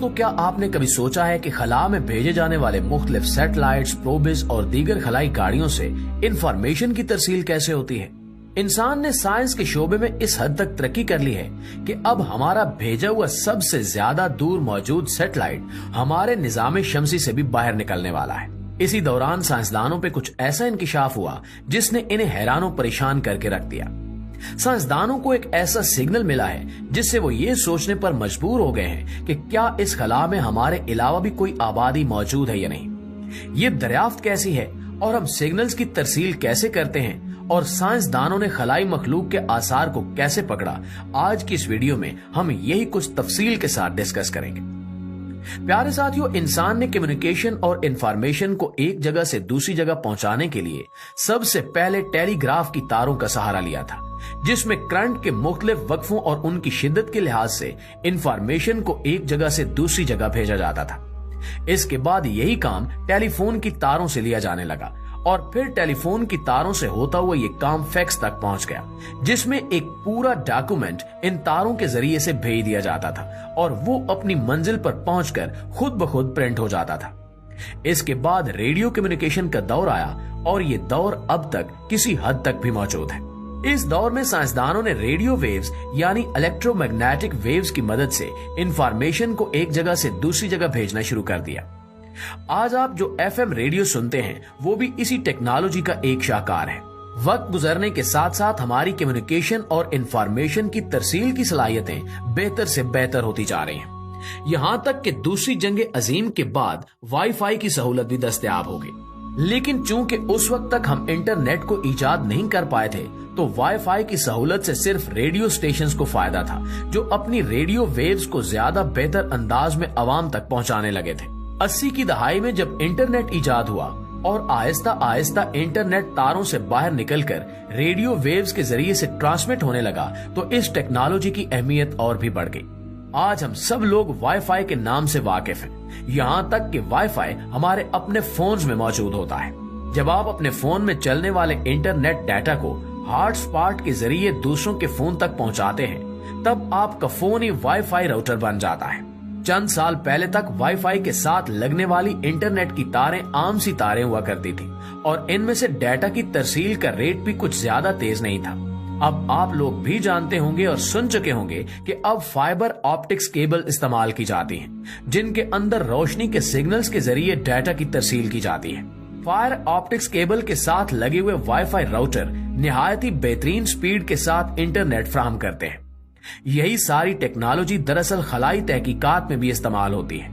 दोस्तों, क्या आपने कभी सोचा है कि खला में भेजे जाने वाले मुख्तलिफ सैटेलाइट्स, प्रोबिस और दीगर खलाई गाड़ियों से इंफॉर्मेशन की तरसील कैसे होती है? इंसान ने साइंस के शोबे में इस हद तक तरक्की कर ली है कि अब हमारा भेजा हुआ सबसे ज्यादा दूर मौजूद सैटेलाइट हमारे निजाम शमसी से भी बाहर निकलने वाला है। इसी दौरान साइंसदानों पे कुछ ऐसा इंकिशाफ हुआ जिसने इन्हें हैरान और परेशान करके रख दिया। साइंसदानों को एक ऐसा सिग्नल मिला है जिससे वो ये सोचने पर मजबूर हो गए हैं कि क्या इस खला में हमारे अलावा भी कोई आबादी मौजूद है या नहीं। ये दरियाफ्त कैसी है और हम सिग्नल्स की तरसील कैसे करते हैं और साइंसदानों ने खलाई मखलूक के आसार को कैसे पकड़ा, आज की इस वीडियो में हम यही कुछ तफसील के साथ डिस्कस करेंगे। प्यारे साथियों, इंसान ने कम्युनिकेशन और इंफॉर्मेशन को एक जगह से दूसरी जगह पहुंचाने के लिए सबसे पहले टेलीग्राफ की तारों का सहारा लिया था, जिसमें करंट के मुख्तलिफ वक्फों और उनकी शिद्दत के लिहाज से इंफॉर्मेशन को एक जगह से दूसरी जगह भेजा जाता था। इसके बाद यही काम टेलीफोन की तारों से लिया जाने लगा और फिर टेलीफोन की तारों से होता हुआ ये काम फैक्स तक पहुंच गया, जिसमें एक पूरा डॉक्यूमेंट इन तारों के जरिए से भेज दिया जाता था और वो अपनी मंजिल पर पहुंचकर खुद ब खुद प्रिंट हो जाता था। इसके बाद रेडियो कम्युनिकेशन का दौर आया और ये दौर अब तक किसी हद तक भी मौजूद है। इस दौर में साइंसदानों ने रेडियो वेव्स यानी इलेक्ट्रोमैग्नेटिक वेव्स की मदद से इंफॉर्मेशन को एक जगह से दूसरी जगह भेजना शुरू कर दिया। आज आप जो एफएम रेडियो सुनते हैं वो भी इसी टेक्नोलॉजी का एक शाहकार है। वक्त गुजरने के साथ साथ हमारी कम्युनिकेशन और इंफॉर्मेशन की तरसील की सलाहियतें बेहतर से बेहतर होती जा रही हैं। यहाँ तक कि दूसरी जंग अजीम के बाद वाईफाई की सहूलत भी दस्तयाब हो गई। लेकिन चूंकि उस वक्त तक हम इंटरनेट को इजाद नहीं कर पाए थे, तो वाईफाई की सहूलत से सिर्फ रेडियो स्टेशंस को फायदा था, जो अपनी रेडियो वेव्स को ज्यादा बेहतर अंदाज में अवाम तक पहुंचाने लगे थे। 80 की दहाई में जब इंटरनेट इजाद हुआ और आहिस्ता आहिस्ता इंटरनेट तारों से बाहर निकलकर रेडियो वेव्स के जरिए से ट्रांसमिट होने लगा, तो इस टेक्नोलॉजी की अहमियत और भी बढ़ गई। आज हम सब लोग वाईफाई के नाम से वाकिफ हैं। यहाँ तक कि वाईफाई हमारे अपने फोन्स में मौजूद होता है। जब आप अपने फोन में चलने वाले इंटरनेट डाटा को हॉटस्पॉट के जरिए दूसरों के फोन तक पहुँचाते हैं, तब आपका फोन ही वाईफाई राउटर बन जाता है। चंद साल पहले तक वाईफाई के साथ लगने वाली इंटरनेट की तारें आम सी तारें हुआ करती थी और इनमें से डाटा की तरसील का रेट भी कुछ ज्यादा तेज नहीं था। अब आप लोग भी जानते होंगे और सुन चुके होंगे कि अब फाइबर ऑप्टिक्स केबल इस्तेमाल की जाती हैं, जिनके अंदर रोशनी के सिग्नल्स के जरिए डाटा की तरसील की जाती है। फाइबर ऑप्टिक्स केबल के साथ लगे हुए वाईफाई राउटर निहायत ही बेहतरीन स्पीड के साथ इंटरनेट फराहम करते हैं। यही सारी टेक्नोलॉजी दरअसल खलाई तहकीकात में भी इस्तेमाल होती है।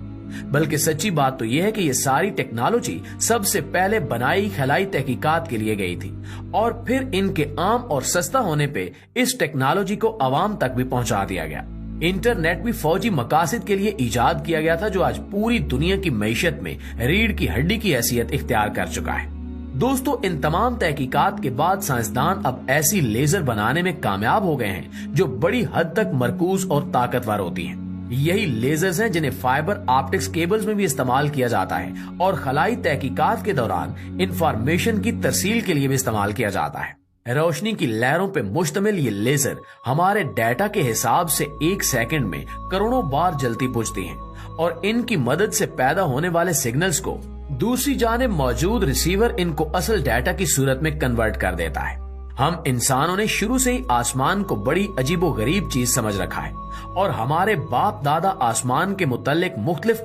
बल्कि सच्ची बात तो यह है कि ये सारी टेक्नोलॉजी सबसे पहले बनाई खलाई तहकीकात के लिए गई थी और फिर इनके आम और सस्ता होने पे इस टेक्नोलॉजी को आवाम तक भी पहुंचा दिया गया। इंटरनेट भी फौजी मकासद के लिए इजाद किया गया था, जो आज पूरी दुनिया की मईशत में रीढ़ की हड्डी की हैसियत इख्तियार कर चुका है। दोस्तों, इन तमाम तहकीकात के बाद साइंसदान अब ऐसी लेजर बनाने में कामयाब हो गए हैं जो बड़ी हद तक मरकूज और ताकतवर होती हैं। यही लेजर्स हैं जिन्हें फाइबर ऑप्टिक्स केबल्स में भी इस्तेमाल किया जाता है और खलाई तहकीकात के दौरान इंफॉर्मेशन की तरसील के लिए भी इस्तेमाल किया जाता है। रोशनी की लहरों पे मुश्तमिल ये लेजर हमारे डाटा के हिसाब से 1 सेकंड में करोड़ों बार जलती बुझती हैं और इनकी मदद से पैदा होने वाले सिग्नल्स को दूसरी जानिब मौजूद रिसीवर इनको असल डाटा की सूरत में कन्वर्ट कर देता है। हम इंसानों ने शुरू से ही आसमान को बड़ी अजीबो गरीब चीज समझ रखा है और हमारे बाप दादा आसमान के मुतल्लिक मुख्तलिफ